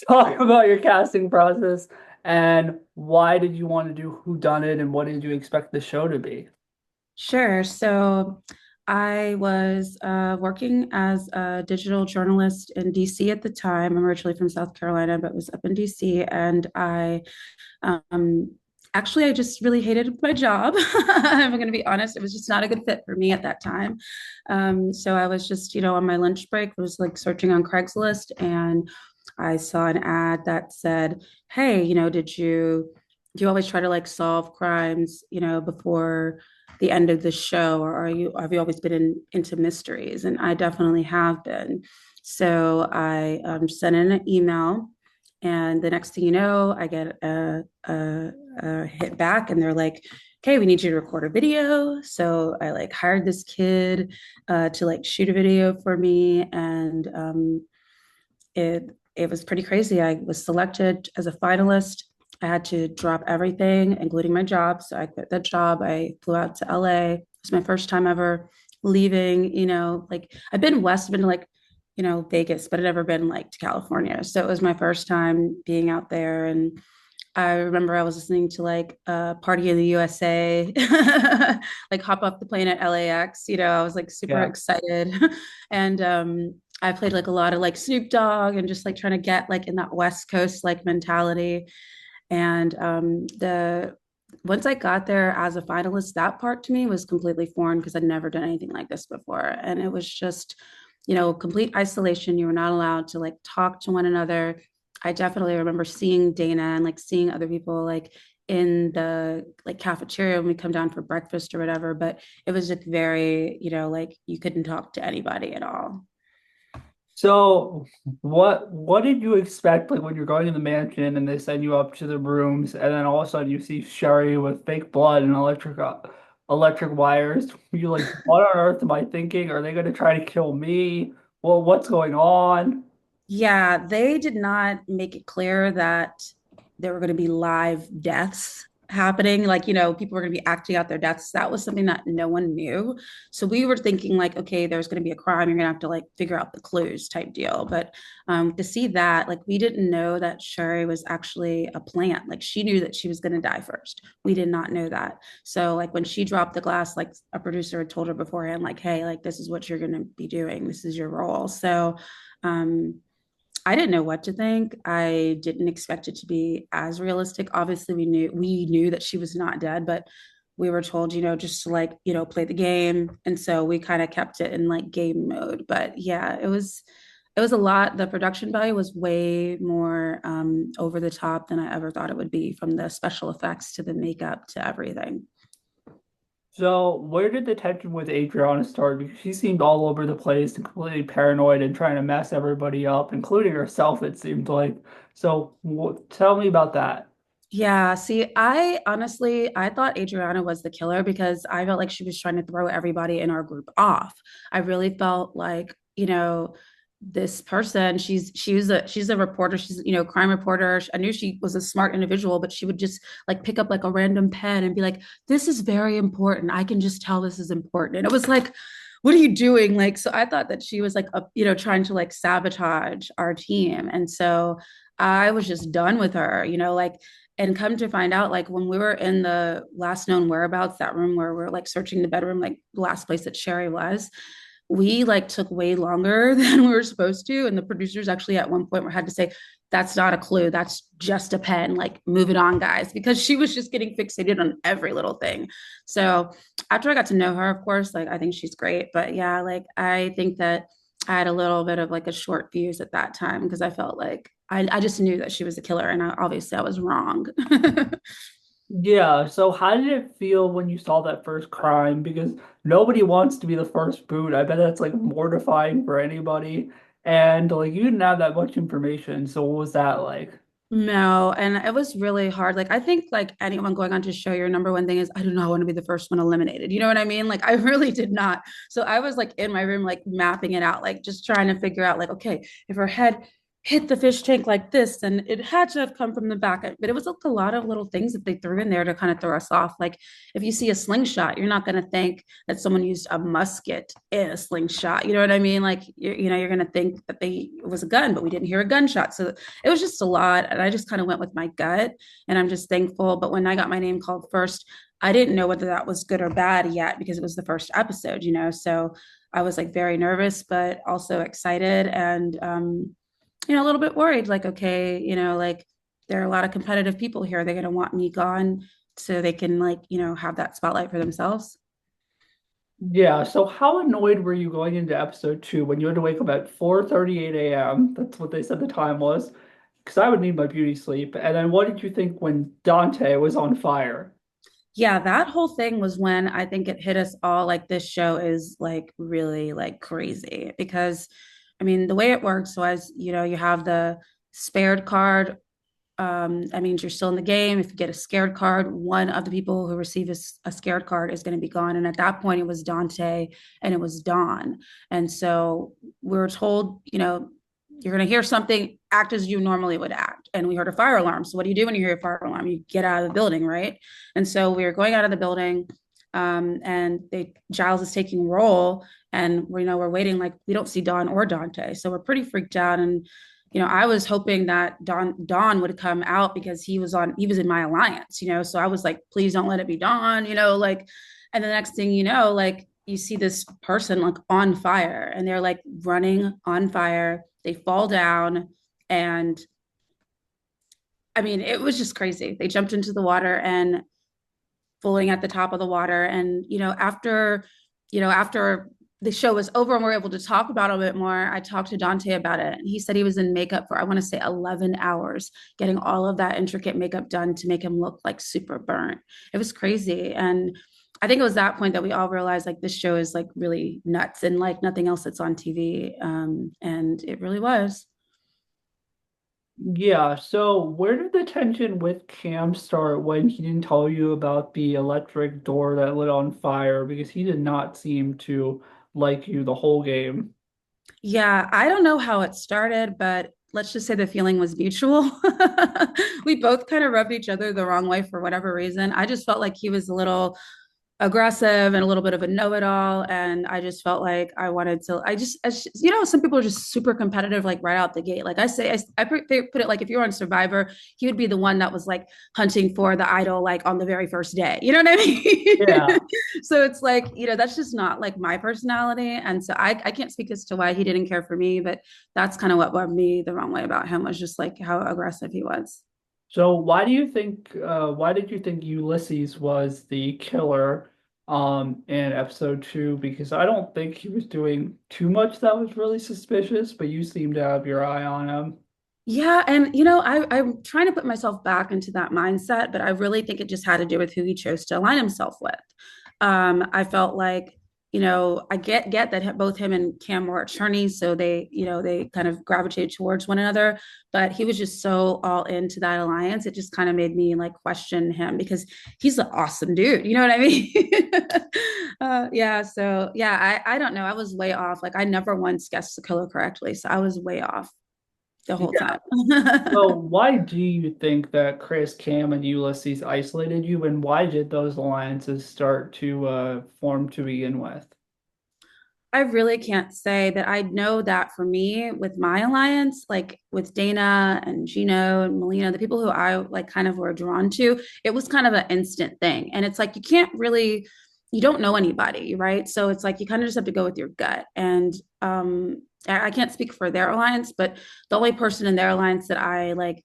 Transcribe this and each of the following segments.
talk about your casting process and why did you want to do whodunnit and what did you expect the show to be? Sure. So I was working as a digital journalist in DC at the time. I'm originally from South Carolina, but was up in DC. And um, I just really hated my job. I'm going to be honest. It was just not a good fit for me at that time. So I was just, on my lunch break, was like searching on Craigslist and I saw an ad that said, hey, do you always try to like solve crimes, before the end of the show, or have you always been into mysteries? And I definitely have been. So I sent in an email, and the next thing you know, I get a hit back, and they're like, "Okay, we need you to record a video." So I like hired this kid to like shoot a video for me, and it was pretty crazy. I was selected as a finalist. I had to drop everything, including my job. So I quit that job. I flew out to LA. It was my first time ever leaving, like I've been west, I've been to like, Vegas, but I'd never been like to California. So it was my first time being out there. And I remember I was listening to like Party in the USA, like hop off the plane at LAX. I was like super Yeah. excited. And I played like a lot of like Snoop Dogg and just like trying to get like in that West Coast like mentality. And the once I got there as a finalist, that part to me was completely foreign because I'd never done anything like this before. And it was just, complete isolation. You were not allowed to like talk to one another. I definitely remember seeing Dana and like seeing other people like in the like cafeteria when we come down for breakfast or whatever, but it was just very, like you couldn't talk to anybody at all. So what did you expect like when you're going to the mansion and they send you up to the rooms and then all of a sudden you see Sherry with fake blood and electric wires? You like, what on earth am I thinking? Are they gonna try to kill me? Well, what's going on? Yeah, they did not make it clear that there were going to be live deaths happening. Like, people were going to be acting out their deaths. That was something that no one knew. So we were thinking, like, okay, there's going to be a crime. You're going to have to, like, figure out the clues type deal. But to see that, like, we didn't know that Sherry was actually a plant. Like, she knew that she was going to die first. We did not know that. So, like, when she dropped the glass, like, a producer had told her beforehand, like, hey, like, this is what you're going to be doing. This is your role. So, um, I didn't know what to think. I didn't expect it to be as realistic. Obviously, we knew that she was not dead, but we were told, just to like, play the game. And so we kind of kept it in like game mode. But yeah, it was a lot. The production value was way more over the top than I ever thought it would be, from the special effects to the makeup to everything. So where did the tension with Adriana start? Because she seemed all over the place and completely paranoid and trying to mess everybody up, including herself, it seemed like. So tell me about that. Yeah, see, I honestly I thought Adriana was the killer because I felt like she was trying to throw everybody in our group off. I really felt like, this person, she's a reporter, she's, crime reporter. I knew she was a smart individual, but she would just like pick up like a random pen and be like, "This is very important. I can just tell this is important." And it was like, what are you doing? Like, so I thought that she was like, trying to like sabotage our team. And so I was just done with her, like, and come to find out, like when we were in the last known whereabouts, that room where we're like searching the bedroom, like the last place that Sherry was, we like took way longer than we were supposed to. And the producers actually at one point were had to say, that's not a clue. That's just a pen. Like, move it on, guys, because she was just getting fixated on every little thing. So after I got to know her, of course, like I think she's great. But yeah, like I think that I had a little bit of like a short fuse at that time because I felt like I just knew that she was a killer, and obviously I was wrong. Yeah, so how did it feel when you saw that first crime? Because nobody wants to be the first boot. I bet that's like mortifying for anybody. And like you didn't have that much information, so what was that like? No, and it was really hard. Like I think like anyone going on to show, your number one thing is, I do not want to be the first one eliminated. You know what I mean? Like I really did not. So I was like in my room like mapping it out, like just trying to figure out like, okay, if her head hit the fish tank like this, and it had to have come from the back. But it was like a lot of little things that they threw in there to kind of throw us off. Like if you see a slingshot, you're not going to think that someone used a musket in a slingshot. You know what I mean? Like you're going to think that it was a gun, but we didn't hear a gunshot. So it was just a lot, and I just kind of went with my gut, and I'm just thankful. But when I got my name called first, I didn't know whether that was good or bad yet because it was the first episode, so I was like very nervous, but also excited and a little bit worried. Like, okay, like there are a lot of competitive people here. They're gonna want me gone so they can like, have that spotlight for themselves. Yeah, so how annoyed were you going into episode two when you had to wake up at 4:38 a.m.? That's what they said the time was, because I would need my beauty sleep. And then what did you think when Dante was on fire? Yeah, that whole thing was when I think it hit us all like this show is like really like crazy because I mean the way it works was, you have the spared card. That means you're still in the game. If you get a scared card, one of the people who receive a scared card is going to be gone. And at that point, it was Dante and it was Dawn. And so we were told, you're going to hear something, act as you normally would act. And we heard a fire alarm. So what do you do when you hear a fire alarm? You get out of the building, right? And so we were going out of the building. And Giles is taking roll, and we're waiting, like we don't see Dawn or Dante, so we're pretty freaked out. And I was hoping that Don would come out because he was in my alliance, So I was like, please don't let it be Don, like, and the next thing like you see this person like on fire and they're like running on fire. They fall down, and I mean, it was just crazy. They jumped into the water and falling at the top of the water. And, after the show was over and we are able to talk about it a bit more, I talked to Dante about it. And he said he was in makeup for, I want to say 11 hours, getting all of that intricate makeup done to make him look like super burnt. It was crazy. And I think it was that point that we all realized like this show is like really nuts and like nothing else that's on TV. And it really was. Yeah, so where did the tension with Cam start when he didn't tell you about the electric door that lit on fire? Because he did not seem to like you the whole game. Yeah, I don't know how it started, but let's just say the feeling was mutual. We both kind of rubbed each other the wrong way for whatever reason. I just felt like he was a little aggressive and a little bit of a know-it-all, and I just felt like I wanted to some people are just super competitive like right out the gate. Like I say, I put it like if you're on Survivor, he would be the one that was like hunting for the idol like on the very first day, you know what I Yeah. mean? So it's like, that's just not like my personality, and so I can't speak as to why he didn't care for me, but that's kind of what rubbed me the wrong way about him, was just like how aggressive he was. So why did you think Ulysses was the killer in episode two? Because I don't think he was doing too much that was really suspicious, but you seem to have your eye on him. Yeah, and I'm trying to put myself back into that mindset, but I really think it just had to do with who he chose to align himself with. I felt like, I get that both him and Cam were attorneys, so they kind of gravitated towards one another, but he was just so all into that alliance. It just kind of made me like question him because he's an awesome dude. You know what I mean? Yeah. So yeah, I don't know. I was way off. Like I never once guessed the killer correctly, so I was way off the whole Yeah. time. So why do you think that Chris, Cam, and Ulysses isolated you, and why did those alliances start to form to begin with? I really can't say, but I know that for me with my alliance, like with Dana and Gino and Melina, the people who I like kind of were drawn to, it was kind of an instant thing. And it's like you don't know anybody, right? So it's like you kind of just have to go with your gut. And I can't speak for their alliance, but the only person in their alliance that I like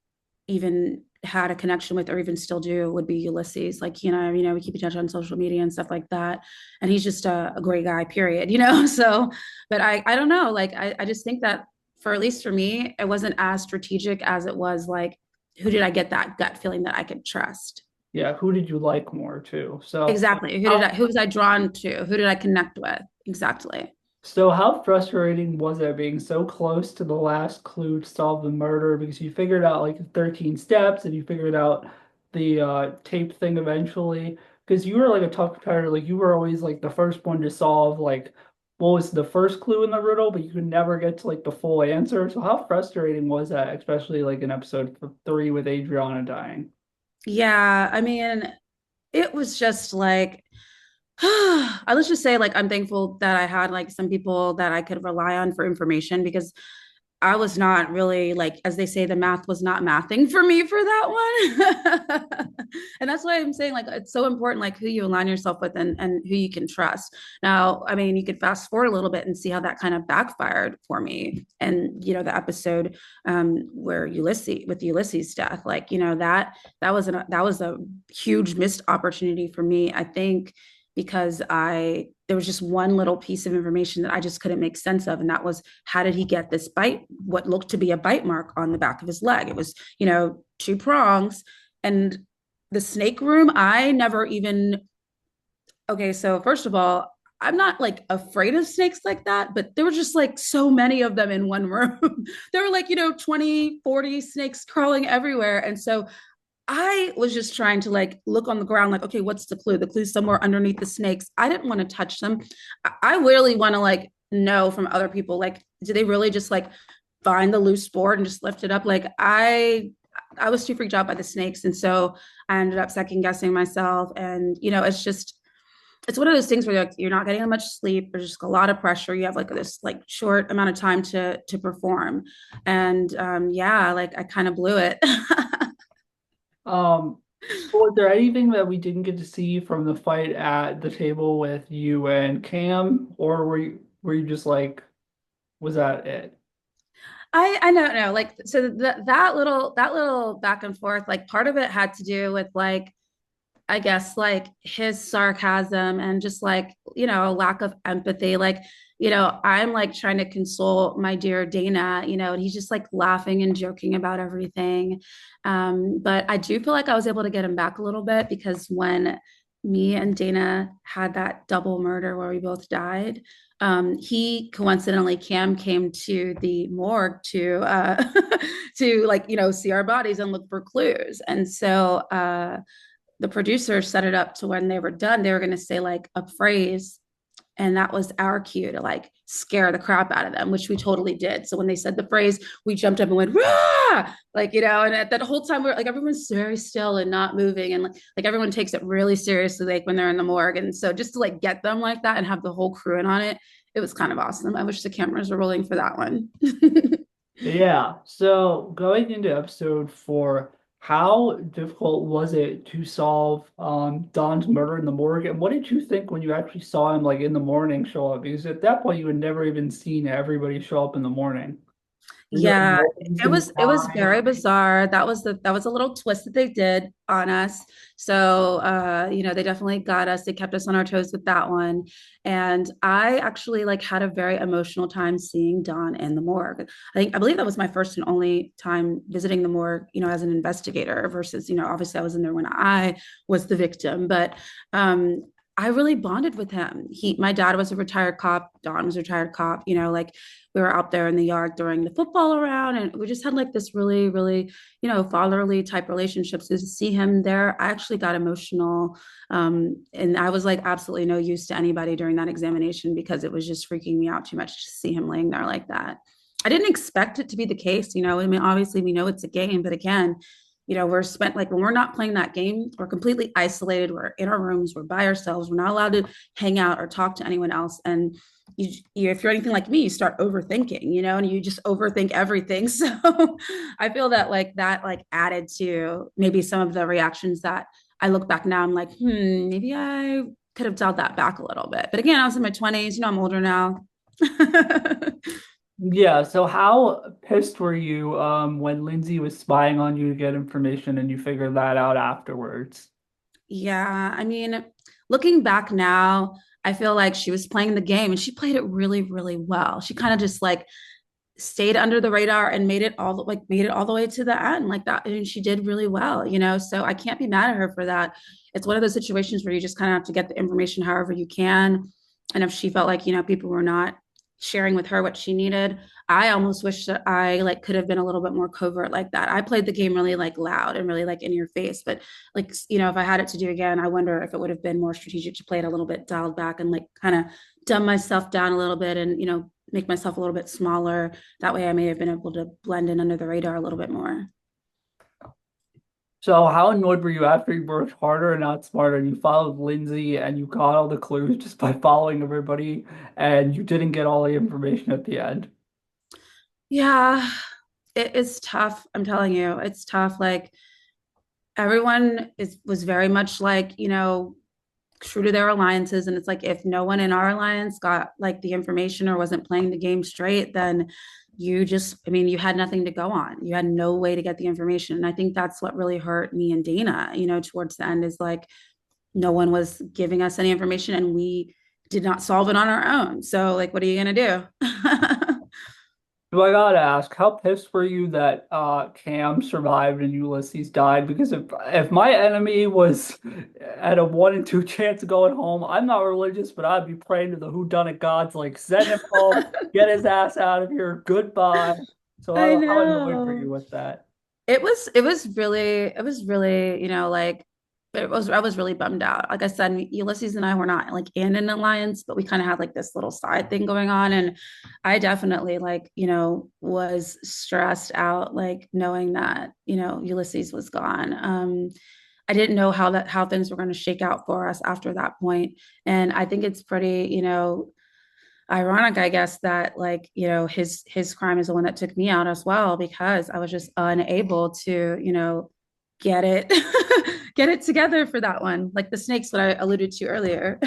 even had a connection with or even still do would be Ulysses. Like, we keep in touch on social media and stuff like that. And he's just a great guy, period, So, but I don't know. Like, I just think that for at least for me, it wasn't as strategic as it was like, who did I get that gut feeling that I could trust? Yeah, who did you like more too? Exactly. How Who was I drawn to? Who did I connect with? Exactly. how frustrating was it being so close to the last clue to solve the murder because you figured out like the 13 steps and you figured out the tape thing eventually? Because you were like a tough competitor, like you were always like the first one to solve like what was the first clue in the riddle, but you could never get to like the full answer. So how frustrating was that, especially like in episode three with Adriana dying? Yeah, I mean, it was just like I let's just say like I'm thankful that I had like some people that I could rely on for information because I was not really like, as they say, the math was not mathing for me for that one. And that's why I'm saying like it's so important, like who you align yourself with and who you can trust. Now, I mean, you could fast forward a little bit and see how that kind of backfired for me. And the episode where Ulysses' death, like, that was a huge missed opportunity for me. I think because there was just one little piece of information that I just couldn't make sense of. And that was, how did he get this bite, what looked to be a bite mark on the back of his leg? It was, two prongs. And the snake room, I never even, okay, so first of all, I'm not like afraid of snakes like that, but there were just like so many of them in one room. There were like, 20, 40 snakes crawling everywhere. And so I was just trying to like look on the ground, like, okay, what's the clue? The clue's somewhere underneath the snakes. I didn't want to touch them. I really want to like know from other people, like, do they really just like find the loose board and just lift it up? Like I was too freaked out by the snakes. And so I ended up second guessing myself. And, it's one of those things where you're not getting much sleep. There's just a lot of pressure. You have like this like short amount of time to perform. And yeah, like I kind of blew it. Um, was there anything that we didn't get to see from the fight at the table with you and Cam, or were you just like, was that it? I don't know. Like, so that little back and forth, like part of it had to do with like, I guess like his sarcasm and just like, a lack of empathy. Like, I'm like trying to console my dear Dana, and he's just like laughing and joking about everything. But I do feel like I was able to get him back a little bit because when me and Dana had that double murder where we both died, he coincidentally Cam came to the morgue to to like see our bodies and look for clues. And so the producer set it up to when they were done, they were going to say like a phrase. And that was our cue to like scare the crap out of them, which we totally did. So when they said the phrase, we jumped up and went, rah! Like, and at that whole time, we're like, everyone's very still and not moving. And like everyone takes it really seriously, like when they're in the morgue. And so just to like get them like that and have the whole crew in on it, it was kind of awesome. I wish the cameras were rolling for that one. Yeah. So going into episode four, how difficult was it to solve Don's murder in the morgue? And what did you think when you actually saw him like in the morning show up? Because at that point you had never even seen everybody show up in the morning. Were you like, Yeah, "No, he's it gonna was die?" very bizarre. That was a little twist that they did on us. So they definitely got us. They kept us on our toes with that one. And I actually like had a very emotional time seeing Dawn in the morgue. I believe that was my first and only time visiting the morgue, as an investigator versus, obviously I was in there when I was the victim. But I really bonded with him. My dad was a retired cop. Dawn was a retired cop. Like we were out there in the yard throwing the football around, and we just had like this really, really, fatherly type relationship. So to see him there, I actually got emotional, and I was like absolutely no use to anybody during that examination because it was just freaking me out too much to see him laying there like that. I didn't expect it to be the case. I mean, obviously we know it's a game, but again, we're spent like when we're not playing that game, we're completely isolated. We're in our rooms, we're by ourselves, we're not allowed to hang out or talk to anyone else. And if you're anything like me, you start overthinking, and you just overthink everything. So I feel that like added to maybe some of the reactions that I look back now. I'm like, maybe I could have dialed that back a little bit. But again, I was in my 20s, I'm older now. Yeah, so how pissed were you when Lindsay was spying on you to get information and you figured that out afterwards? Yeah, I mean, looking back now, I feel like she was playing the game and she played it really, really well. She kind of just like stayed under the radar and made it all the way to the end like that. And she did really well, So I can't be mad at her for that. It's one of those situations where you just kind of have to get the information however you can. And if she felt like, people were not sharing with her what she needed. I almost wish that I like could have been a little bit more covert like that. I played the game really like loud and really like in your face, but like if I had it to do again, I wonder if it would have been more strategic to play it a little bit dialed back and like kind of dumb myself down a little bit and make myself a little bit smaller. That way I may have been able to blend in under the radar a little bit more. So how annoyed were you after you worked harder and not smarter and you followed Lindsay and you got all the clues just by following everybody and you didn't get all the information at the end? Yeah, it is tough. I'm telling you, it's tough. Like everyone was very much like, true to their alliances. And it's like if no one in our alliance got like the information or wasn't playing the game straight, then you had nothing to go on. You had no way to get the information. And I think that's what really hurt me and Dana, towards the end is like no one was giving us any information and we did not solve it on our own. So like, what are you gonna do? Do I gotta ask, how pissed were you that Cam survived and Ulysses died? Because if my enemy was at a 1 in 2 chance of going home, I'm not religious, but I'd be praying to the whodunnit gods, like send him home, get his ass out of here, goodbye. So I how annoyed were you know. with that? It was really, like I was really bummed out. Like I said, Ulysses and I were not like in an alliance, but we kind of had like this little side thing going on. And I definitely like, was stressed out, like knowing that, Ulysses was gone. I didn't know how things were going to shake out for us after that point. And I think it's pretty, ironic, I guess, that like his crime is the one that took me out as well because I was just unable to get it get it together for that one, like the snakes that I alluded to earlier.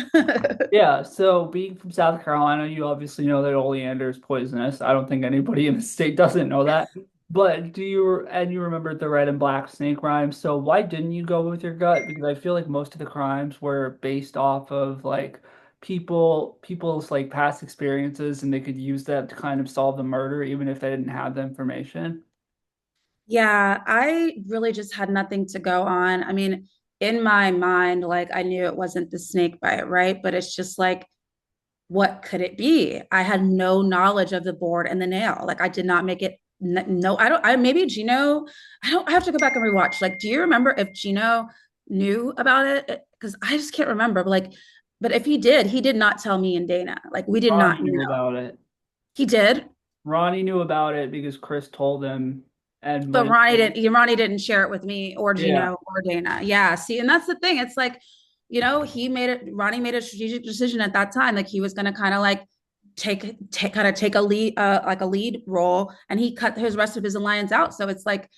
Yeah, so being from South Carolina, you obviously know that oleander is poisonous. I don't think anybody in the state doesn't know that. But you remembered the red and black snake rhymes, so why didn't you go with your gut? Because I feel like most of the crimes were based off of like people's like past experiences and they could use that to kind of solve the murder even if they didn't have the information. Yeah, I really just had nothing to go on. I mean, in my mind, like I knew it wasn't the snake bite, right? But it's just like what could it be? I had no knowledge of the board and the nail. Like I did not make it. No, I don't. I maybe Gino. I don't. I have to go back and rewatch. Like, do you remember if Gino knew about it? Because I just can't remember. But if he did not tell me and Dana. Like, we did Ronnie not knew know. about it. He did, Ronnie knew about it because Chris told him and but when Ronnie didn't share it with me or yeah. Gino or Dana. Yeah. See, and that's the thing. It's like, he made it. Ronnie made a strategic decision at that time. Like he was going to kind of like take a lead like a lead role and he cut his rest of his alliance out, so it's like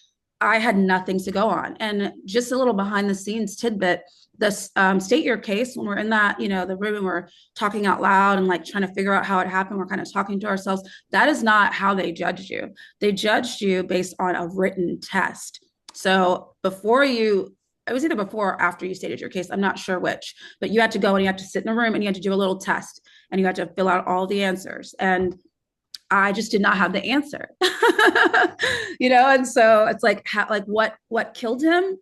I had nothing to go on. And just a little behind the scenes tidbit, this state your case, when we're in that the room and we're talking out loud and like trying to figure out how it happened, we're kind of talking to ourselves. That is not how they judged you. They judged you based on a written test. So before you it was either before or after you stated your case, I'm not sure which, but you had to go and you had to sit in a room and you had to do a little test and you had to fill out all the answers. And I just did not have the answer. And so it's like like what killed him?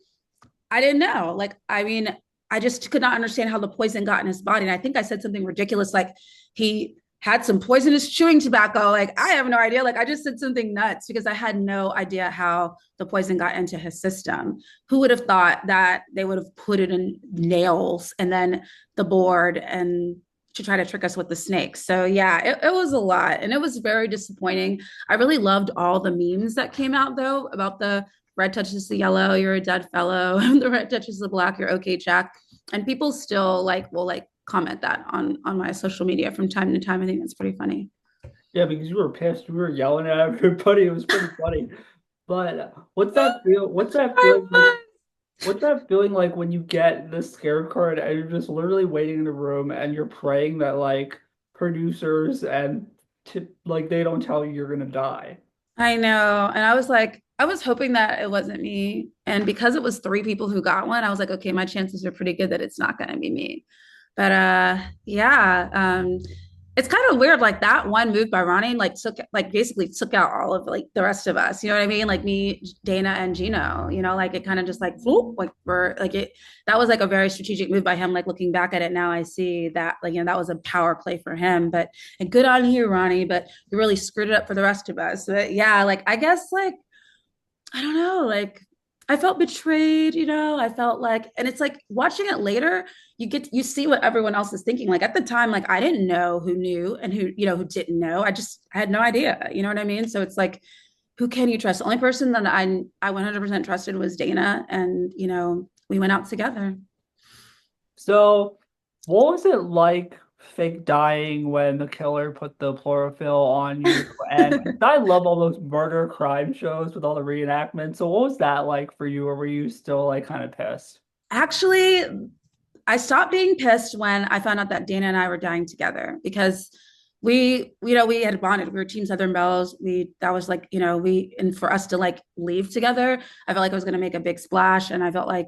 I didn't know. Like, I mean, I just could not understand how the poison got in his body. And I think I said something ridiculous like he had some poisonous chewing tobacco. Like, I have no idea. Like, I just said something nuts because I had no idea how the poison got into his system. Who would have thought that they would have put it in nails and then the board and to try to trick us with the snakes. So yeah, it was a lot and it was very disappointing. I really loved all the memes that came out though about the red touches the yellow, you're a dead fellow. The red touches the black, you're okay, Jack. And people still like will like comment that on my social media from time to time. I think that's pretty funny. Yeah, because you were pissed. You were yelling at everybody. It was pretty funny. But what's that feel? What's that I feeling like? was. What's that feeling like when you get the scare card and you're just literally waiting in the room and you're praying that like producers and like they don't tell you you're gonna die? I know. And I was like, I was hoping that it wasn't me. And because it was three people who got one, I was like, okay, my chances are pretty good that it's not going to be me. But yeah, it's kind of weird. Like that one move by Ronnie, like took like basically took out all of like the rest of us. You know what I mean? Like me, Dana, and Gino. You know, like it kind of just like whoop, like we're like it. That was like a very strategic move by him. Like looking back at it now, I see that like that was a power play for him. But and good on you, Ronnie. But you really screwed it up for the rest of us. But yeah, like I guess like I don't know, like I felt betrayed, I felt like, and it's like watching it later, you see what everyone else is thinking. Like at the time, like I didn't know who knew and who didn't know. I had no idea. You know what I mean? So it's like, who can you trust? The only person that I 100% trusted was Dana, and we went out together. So, what was it like fake dying when the killer put the chlorophyll on you? And I love all those murder crime shows with all the reenactments. So, what was that like for you, or were you still like kind of pissed? Actually, I stopped being pissed when I found out that Dana and I were dying together because we had bonded. We were Team Southern Bells. That was like, and for us to like leave together, I felt like I was going to make a big splash. And I felt like,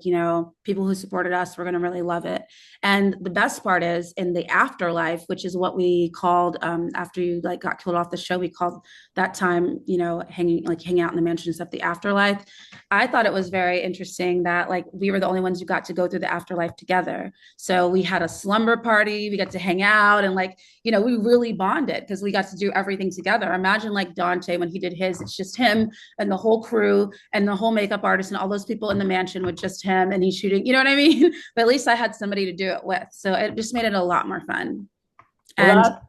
people who supported us were going to really love it. And the best part is in the afterlife, which is what we called, after you like got killed off the show, we called that time, hanging out in the mansion and stuff, the afterlife. I thought it was very interesting that like we were the only ones who got to go through the afterlife together. So we had a slumber party, we got to hang out and like, we really bonded because we got to do everything together. Imagine like Dante when he did his, it's just him and the whole crew and the whole makeup artist and all those people in the mansion with just him and he's shooting, you know what I mean? But at least I had somebody to do it with. So it just made it a lot more fun. Well, And that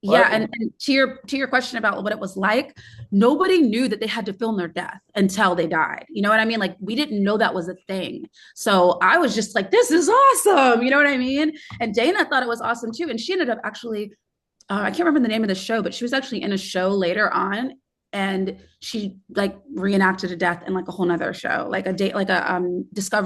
yeah, what and to your question about what it was like, nobody knew that they had to film their death until they died. You know what I mean? Like we didn't know that was a thing. So I was just like, this is awesome. You know what I mean? And Dana thought it was awesome too. And she ended up actually, I can't remember the name of the show, but she was actually in a show later on, and she like reenacted a death in like a whole nother show, like a date, like a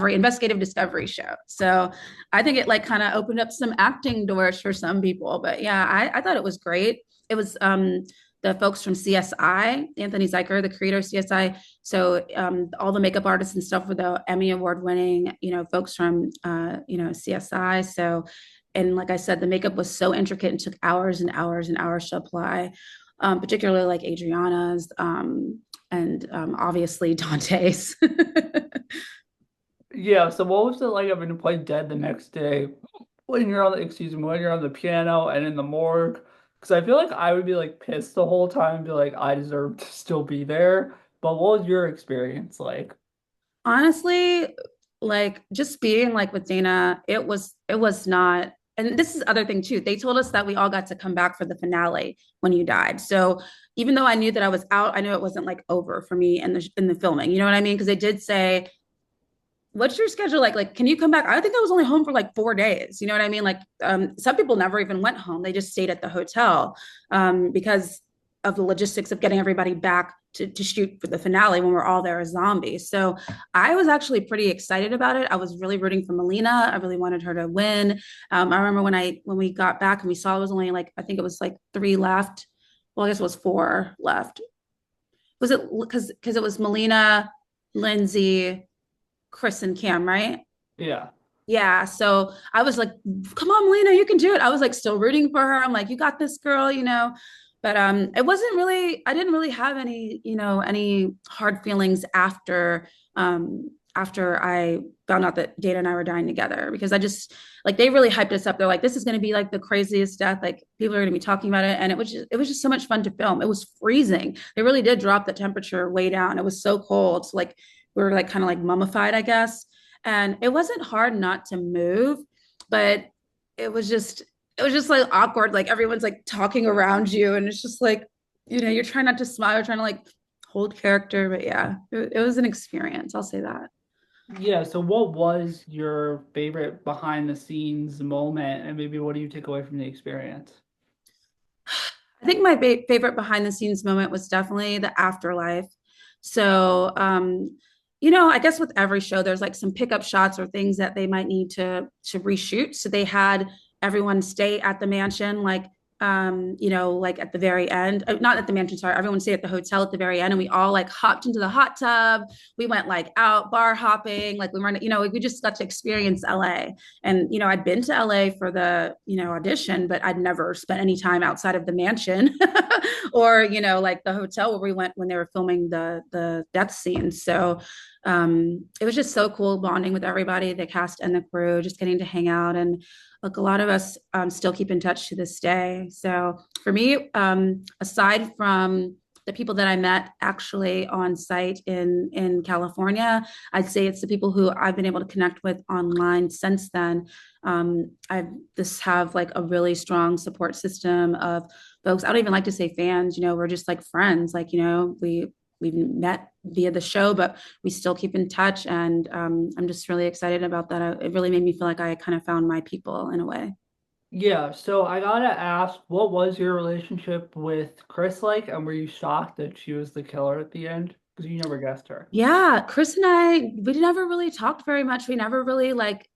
investigative discovery show. So I think it like kind of opened up some acting doors for some people. But yeah, I thought it was great. It was the folks from CSI, Anthony Zeiker, the creator of CSI. So all the makeup artists and stuff were the Emmy Award winning, folks from CSI. So and like I said, the makeup was so intricate and took hours and hours and hours to apply, particularly like Adriana's and obviously Dante's. yeah, so what was it like having to play dead the next day when you're on the excuse me, when you're on the piano and in the morgue? Because I feel like I would be like pissed the whole time and be like, I deserve to still be there. But what was your experience like? Honestly, like just being like with Dana, it was not. And this is other thing too. They told us that we all got to come back for the finale when you died. So even though I knew that I was out, I knew it wasn't like over for me in the filming. You know what I mean? Because they did say, what's your schedule like? Like, can you come back? I think I was only home for like 4 days. You know what I mean? Like, some people never even went home. They just stayed at the hotel because of the logistics of getting everybody back to shoot for the finale when we're all there as zombies. So I was actually pretty excited about it. I was really rooting for Melina. I really wanted her to win. I remember when we got back and we saw it was only like, I think it was like three left. Well, I guess it was four left. Was it because it was Melina, Lindsay, Chris and Cam, right? Yeah. Yeah. So I was like, come on, Melina, you can do it. I was like still rooting for her. I'm like, you got this girl. But it wasn't really, I didn't really have any hard feelings after I found out that Dana and I were dying together because I just like they really hyped us up. They're like, this is gonna be like the craziest death. Like people are gonna be talking about it. And it was just so much fun to film. It was freezing. They really did drop the temperature way down. It was so cold. So like we were like kind of like mummified, I guess. And it wasn't hard not to move, but it was just it was just like awkward. Like everyone's like talking around you, and it's just like, you're trying not to smile, you're trying to like hold character. But yeah, it was an experience. I'll say that. Yeah, so what was your favorite behind the scenes moment, and maybe what do you take away from the experience? I think my favorite behind the scenes moment was definitely the afterlife. So, I guess with every show, there's like some pickup shots or things that they might need to reshoot. So they had everyone stay at the mansion, like like at the very end, not at the mansion, sorry, everyone stayed at the hotel at the very end, and we all like hopped into the hot tub. We went like out bar hopping, like we were, we just got to experience LA. And, I'd been to LA for the, audition, but I'd never spent any time outside of the mansion or, like the hotel where we went when they were filming the death scenes. So it was just so cool bonding with everybody, the cast and the crew, just getting to hang out. And like a lot of us still keep in touch to this day. So for me, aside from the people that I met actually on site in California, I'd say it's the people who I've been able to connect with online since then. I've just have like a really strong support system of folks. I don't even like to say fans, we're just like friends. Like, we've met via the show, but we still keep in touch. And I'm just really excited about that. It really made me feel like I kind of found my people in a way. Yeah, so I gotta ask, what was your relationship with Chris like, and were you shocked that she was the killer at the end? Because you never guessed her. Yeah, Chris and we never really talked very much. We never really like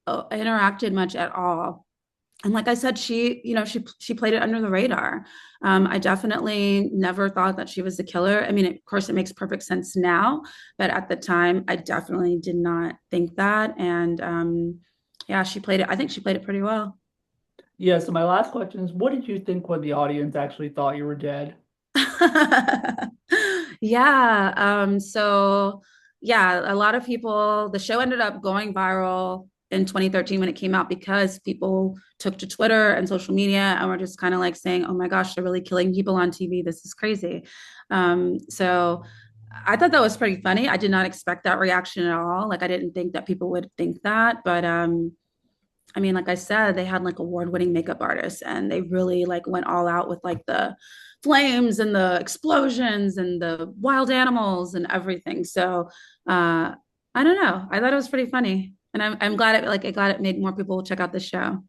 interacted much at all. And like I said, she played it under the radar. I definitely never thought that she was the killer. I mean, of course, it makes perfect sense now, but at the time, I definitely did not think that. And yeah, she played it. I think she played it pretty well. Yeah, so my last question is, what did you think when the audience actually thought you were dead? Yeah. So yeah, a lot of people, the show ended up going viral in 2013 when it came out because people took to Twitter and social media and were just kind of like saying, oh my gosh, they're really killing people on TV. This is crazy. So I thought that was pretty funny. I did not expect that reaction at all. Like I didn't think that people would think that, but I mean, like I said, they had like award-winning makeup artists and they really like went all out with like the flames and the explosions and the wild animals and everything. So I don't know. I thought it was pretty funny. And I'm glad it made more people check out the show.